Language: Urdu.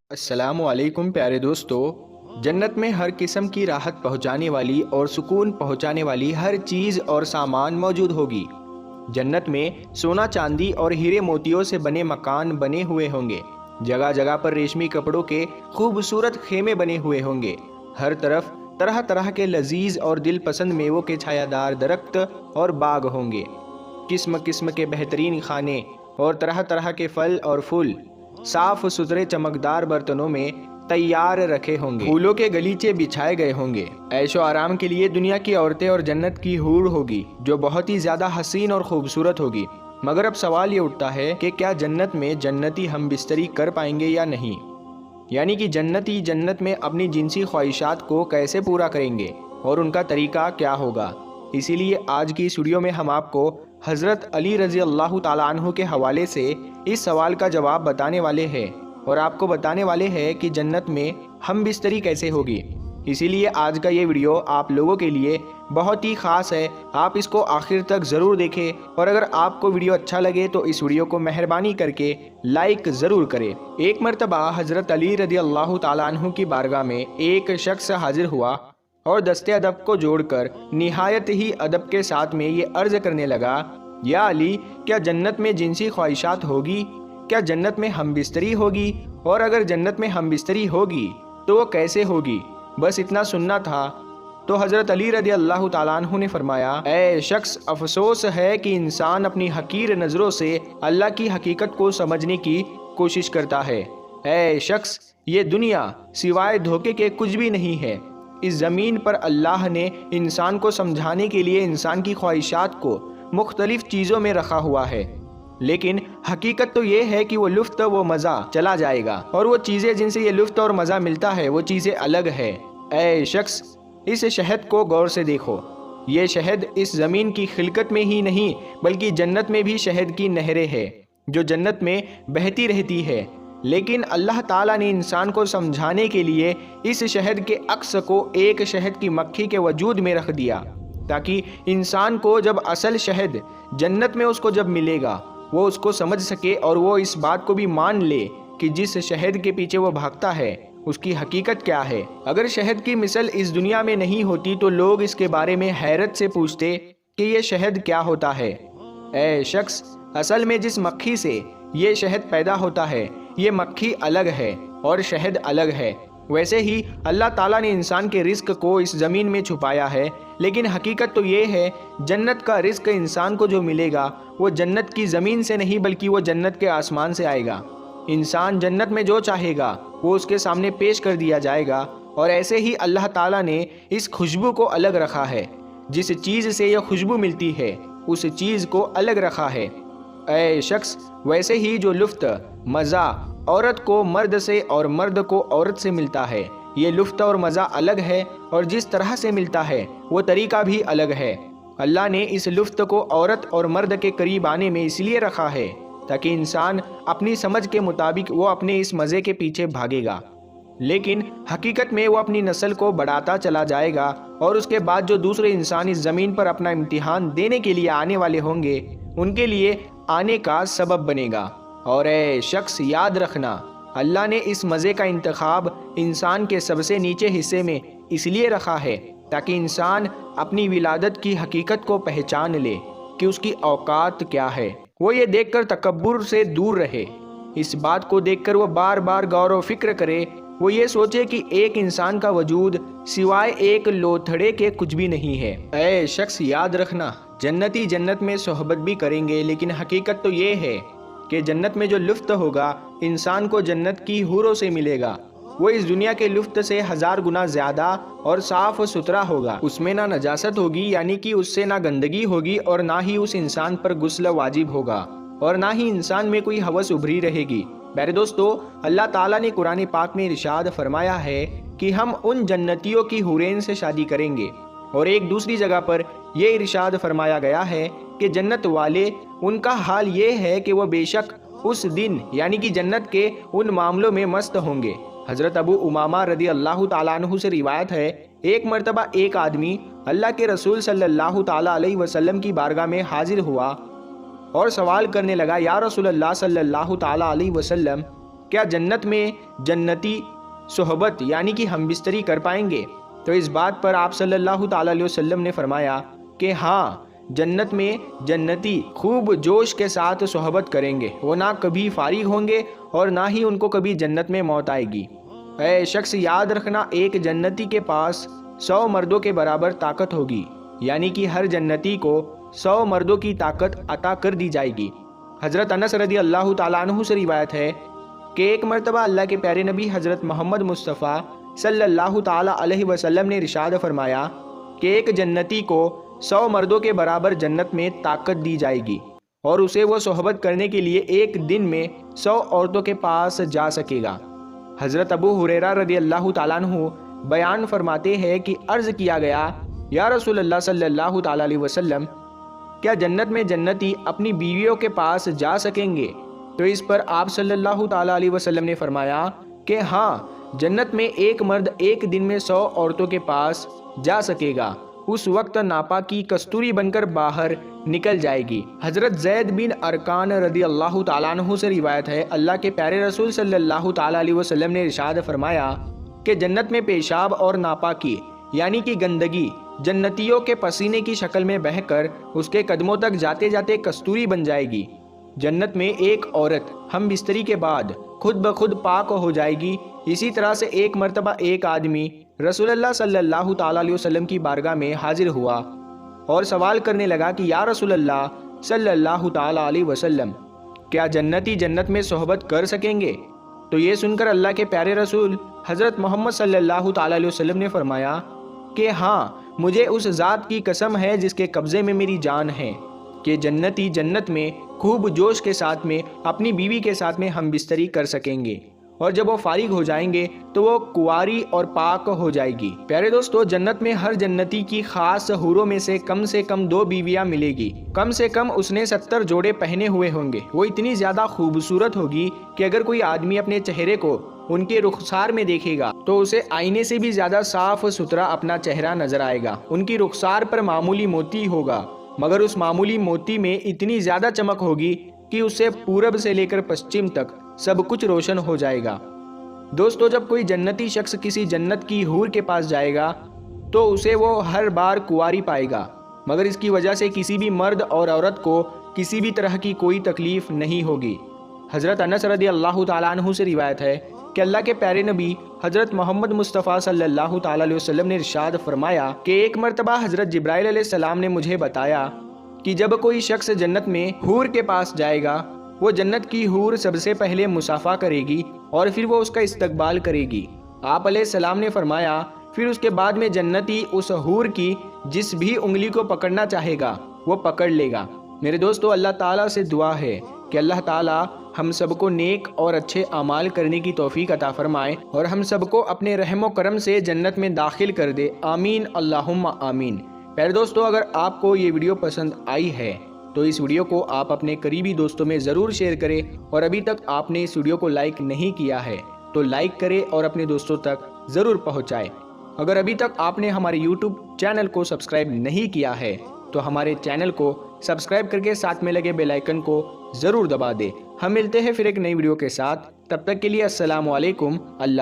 السلام علیکم پیارے دوستو، جنت میں ہر قسم کی راحت پہنچانے والی اور سکون پہنچانے والی ہر چیز اور سامان موجود ہوگی۔ جنت میں سونا چاندی اور ہیرے موتیوں سے بنے مکان بنے ہوئے ہوں گے۔ جگہ جگہ پر ریشمی کپڑوں کے خوبصورت خیمے بنے ہوئے ہوں گے۔ ہر طرف طرح طرح کے لذیذ اور دل پسند میووں کے چھایا دار درخت اور باغ ہوں گے۔ قسم قسم کے بہترین کھانے اور طرح طرح کے پھل اور پھول صاف ستھرے چمکدار برتنوں میں تیار رکھے ہوں گے۔ پھولوں کے گلیچے بچھائے گئے ہوں گے۔ عیش و آرام کے لیے دنیا کی عورتیں اور جنت کی حور ہوگی جو بہت ہی زیادہ حسین اور خوبصورت ہوگی۔ مگر اب سوال یہ اٹھتا ہے کہ کیا جنت میں جنتی ہم بستری کر پائیں گے یا نہیں؟ یعنی کہ جنتی جنت میں اپنی جنسی خواہشات کو کیسے پورا کریں گے اور ان کا طریقہ کیا ہوگا؟ اسی لیے آج کی اس ویڈیو میں ہم آپ کو حضرت علی رضی اللہ تعالیٰ عنہ کے حوالے سے اس سوال کا جواب بتانے والے ہیں اور آپ کو بتانے والے ہیں کہ جنت میں ہم بستری کیسے ہوگی۔ اسی لیے آج کا یہ ویڈیو آپ لوگوں کے لیے بہت ہی خاص ہے، آپ اس کو آخر تک ضرور دیکھیں، اور اگر آپ کو ویڈیو اچھا لگے تو اس ویڈیو کو مہربانی کر کے لائک ضرور کریں۔ ایک مرتبہ حضرت علی رضی اللہ تعالیٰ عنہ کی بارگاہ میں ایک شخص حاضر ہوا اور دستے ادب کو جوڑ کر نہایت ہی ادب کے ساتھ میں یہ عرض کرنے لگا، یا علی، کیا جنت میں جنسی خواہشات ہوگی؟ کیا جنت میں ہم بستری ہوگی؟ اور اگر جنت میں ہم بستری ہوگی تو وہ کیسے ہوگی؟ بس اتنا سننا تھا تو حضرت علی رضی اللہ تعالیٰ عنہ نے فرمایا، اے شخص، افسوس ہے کہ انسان اپنی حقیر نظروں سے اللہ کی حقیقت کو سمجھنے کی کوشش کرتا ہے۔ اے شخص، یہ دنیا سوائے دھوکے کے کچھ بھی نہیں ہے۔ اس زمین پر اللہ نے انسان کو سمجھانے کے لیے انسان کی خواہشات کو مختلف چیزوں میں رکھا ہوا ہے، لیکن حقیقت تو یہ ہے کہ وہ لطف و مزہ چلا جائے گا، اور وہ چیزیں جن سے یہ لطف اور مزہ ملتا ہے وہ چیزیں الگ ہے۔ اے شخص، اس شہد کو غور سے دیکھو۔ یہ شہد اس زمین کی خلقت میں ہی نہیں بلکہ جنت میں بھی شہد کی نہریں ہے جو جنت میں بہتی رہتی ہے، لیکن اللہ تعالیٰ نے انسان کو سمجھانے کے لیے اس شہد کے عکس کو ایک شہد کی مکھی کے وجود میں رکھ دیا، تاکہ انسان کو جب اصل شہد جنت میں اس کو جب ملے گا وہ اس کو سمجھ سکے اور وہ اس بات کو بھی مان لے کہ جس شہد کے پیچھے وہ بھاگتا ہے اس کی حقیقت کیا ہے۔ اگر شہد کی مثل اس دنیا میں نہیں ہوتی تو لوگ اس کے بارے میں حیرت سے پوچھتے کہ یہ شہد کیا ہوتا ہے۔ اے شخص، اصل میں جس مکھی سے یہ شہد پیدا ہوتا ہے یہ مکھی الگ ہے اور شہد الگ ہے۔ ویسے ہی اللہ تعالیٰ نے انسان کے رزق کو اس زمین میں چھپایا ہے، لیکن حقیقت تو یہ ہے جنت کا رزق انسان کو جو ملے گا وہ جنت کی زمین سے نہیں بلکہ وہ جنت کے آسمان سے آئے گا۔ انسان جنت میں جو چاہے گا وہ اس کے سامنے پیش کر دیا جائے گا، اور ایسے ہی اللہ تعالیٰ نے اس خوشبو کو الگ رکھا ہے۔ جس چیز سے یہ خوشبو ملتی ہے اس چیز کو الگ رکھا ہے۔ اے شخص، ویسے ہی جو لطف مزہ عورت کو مرد سے اور مرد کو عورت سے ملتا ہے، یہ لطف اور مزہ الگ ہے، اور جس طرح سے ملتا ہے وہ طریقہ بھی الگ ہے۔ اللہ نے اس لطف کو عورت اور مرد کے قریب آنے میں اس لیے رکھا ہے تاکہ انسان اپنی سمجھ کے مطابق وہ اپنے اس مزے کے پیچھے بھاگے گا، لیکن حقیقت میں وہ اپنی نسل کو بڑھاتا چلا جائے گا، اور اس کے بعد جو دوسرے انسان اس زمین پر اپنا امتحان دینے کے لیے آنے والے ہوں گے ان کے لیے آنے کا سبب بنے گا۔ اور اے شخص، یاد رکھنا، اللہ نے اس مزے کا انتخاب انسان کے سب سے نیچے حصے میں اس لیے رکھا ہے تاکہ انسان اپنی ولادت کی حقیقت کو پہچان لے کہ اس کی اوقات کیا ہے۔ وہ یہ دیکھ کر تکبر سے دور رہے، اس بات کو دیکھ کر وہ بار بار غور و فکر کرے، وہ یہ سوچے کہ ایک انسان کا وجود سوائے ایک لوتھڑے کے کچھ بھی نہیں ہے۔ اے شخص، یاد رکھنا، جنتی جنت میں صحبت بھی کریں گے، لیکن حقیقت تو یہ ہے کہ جنت میں جو لطف ہوگا انسان کو جنت کی حوروں سے ملے گا، وہ اس دنیا کے لطف سے 1000 گنا زیادہ اور صاف ستھرا ہوگا۔ اس میں نہ نجاست ہوگی، یعنی کہ اس سے نہ گندگی ہوگی، اور نہ ہی اس انسان پر غسل واجب ہوگا، اور نہ ہی انسان میں کوئی ہوس ابھری رہے گی۔ پیارے دوستو، اللہ تعالیٰ نے قرآن پاک میں ارشاد فرمایا ہے کہ ہم ان جنتیوں کی حورین سے شادی کریں گے، اور ایک دوسری جگہ پر یہ ارشاد فرمایا گیا ہے کہ جنت والے ان کا حال یہ ہے کہ وہ بے شک اس دن یعنی کہ جنت کے ان معاملوں میں مست ہوں گے۔ حضرت ابو امامہ رضی اللہ تعالیٰ عنہ سے روایت ہے، ایک مرتبہ ایک آدمی اللہ کے رسول صلی اللہ تعالیٰ علیہ وسلم کی بارگاہ میں حاضر ہوا اور سوال کرنے لگا، یا رسول اللہ صلی اللہ تعالیٰ علیہ وسلم، کیا جنت میں جنتی صحبت یعنی کہ ہم بستری کر پائیں گے؟ تو اس بات پر آپ صلی اللہ تعالیٰ علیہ وسلم نے فرمایا کہ ہاں، جنت میں جنتی خوب جوش کے ساتھ صحبت کریں گے، وہ نہ کبھی فارغ ہوں گے اور نہ ہی ان کو کبھی جنت میں موت آئے گی۔ اے شخص، یاد رکھنا، ایک جنتی کے پاس 100 مردوں کے برابر طاقت ہوگی، یعنی کہ ہر جنتی کو 100 مردوں کی طاقت عطا کر دی جائے گی۔ حضرت انس رضی اللہ تعالیٰ عنہ سے روایت ہے کہ ایک مرتبہ اللہ کے پیارے نبی حضرت محمد مصطفیٰ صلی اللہ تعالیٰ علیہ وسلم نے ارشاد فرمایا کہ ایک جنتی کو 100 مردوں کے برابر جنت میں طاقت دی جائے گی اور اسے وہ صحبت کرنے کے لیے ایک دن میں 100 عورتوں کے پاس جا سکے گا۔ حضرت ابو ہریرہ رضی اللہ تعالیٰ عنہ بیان فرماتے ہیں کہ عرض کیا گیا، یا رسول اللہ صلی اللہ تعالیٰ علیہ وسلم، کیا جنت میں جنتی اپنی بیویوں کے پاس جا سکیں گے؟ تو اس پر آپ صلی اللہ تعالیٰ علیہ وسلم نے فرمایا کہ ہاں، جنت میں ایک مرد ایک دن میں 100 عورتوں کے پاس جا سکے گا، اس وقت ناپاکی کستوری بن کر باہر نکل جائے گی۔ حضرت زید بن ارکان رضی اللہ تعالیٰ عنہ سے روایت ہے، اللہ کے پیارے رسول صلی اللہ تعالیٰ علیہ وسلم نے ارشاد فرمایا کہ جنت میں پیشاب اور ناپاکی یعنی کہ گندگی جنتیوں کے پسینے کی شکل میں بہہ کر اس کے قدموں تک جاتے جاتے کستوری بن جائے گی۔ جنت میں ایک عورت ہم بستری کے بعد خود بخود پاک ہو جائے گی۔ اسی طرح سے ایک مرتبہ ایک آدمی رسول اللہ صلی اللہ تعالیٰ علیہ وسلم کی بارگاہ میں حاضر ہوا اور سوال کرنے لگا کہ یا رسول اللہ صلی اللہ تعالیٰ علیہ وسلم، کیا جنتی جنت میں صحبت کر سکیں گے؟ تو یہ سن کر اللہ کے پیارے رسول حضرت محمد صلی اللہ تعالیٰ علیہ وسلم نے فرمایا کہ ہاں، مجھے اس ذات کی قسم ہے جس کے قبضے میں میری جان ہے کہ جنتی جنت میں خوب جوش کے ساتھ میں اپنی بیوی کے ساتھ میں ہم بستری کر سکیں گے، اور جب وہ فارغ ہو جائیں گے تو وہ کنواری اور پاک ہو جائے گی۔ پیارے دوستو، جنت میں ہر جنتی کی خاص حوروں میں سے کم 2 بیویاں ملے گی۔ کم سے کم اس نے 70 جوڑے پہنے ہوئے ہوں گے۔ وہ اتنی زیادہ خوبصورت ہوگی کہ اگر کوئی آدمی اپنے چہرے کو ان کے رخسار میں دیکھے گا تو اسے آئینے سے بھی زیادہ صاف ستھرا اپنا چہرہ نظر آئے گا۔ ان کی رخسار پر معمولی موتی ہوگا، مگر اس معمولی موتی میں اتنی زیادہ چمک ہوگی کہ اس سے پورب سے لے کر پشچم تک سب کچھ روشن ہو جائے گا۔ دوستو، جب کوئی جنتی شخص کسی جنت کی حور کے پاس جائے گا تو اسے وہ ہر بار کنواری پائے گا، مگر اس کی وجہ سے کسی بھی مرد اور عورت کو کسی بھی طرح کی کوئی تکلیف نہیں ہوگی۔ حضرت انس رضی اللہ تعالیٰ عنہ سے روایت ہے کہ اللہ کے پیارے نبی حضرت محمد مصطفیٰ صلی اللہ تعالیٰ علیہ وسلم نے ارشاد فرمایا کہ ایک مرتبہ حضرت جبرائیل علیہ السلام نے مجھے بتایا کہ جب کوئی شخص جنت میں حور کے پاس جائے گا، وہ جنت کی حور سب سے پہلے مصافحہ کرے گی اور پھر وہ اس کا استقبال کرے گی۔ آپ علیہ السلام نے فرمایا، پھر اس کے بعد میں جنتی اس حور کی جس بھی انگلی کو پکڑنا چاہے گا وہ پکڑ لے گا۔ میرے دوستو، اللہ تعالیٰ سے دعا ہے کہ اللہ تعالیٰ ہم سب کو نیک اور اچھے اعمال کرنے کی توفیق عطا فرمائے اور ہم سب کو اپنے رحم و کرم سے جنت میں داخل کر دے، آمین اللہم آمین۔ پیارے دوستو، اگر آپ کو یہ ویڈیو پسند آئی ہے تو اس ویڈیو کو آپ اپنے قریبی دوستوں میں ضرور شیئر کریں، اور ابھی تک آپ نے اس ویڈیو کو لائک نہیں کیا ہے تو لائک کریں اور اپنے دوستوں تک ضرور پہنچائیں۔ اگر ابھی تک آپ نے ہمارے یوٹیوب چینل کو سبسکرائب نہیں کیا ہے تو ہمارے چینل کو سبسکرائب کر کے ساتھ میں لگے بیل آئیکن کو ضرور دبا دیں۔ ہم ملتے ہیں پھر ایک نئی ویڈیو کے ساتھ، تب تک کے لیے السلام علیکم۔ اللہ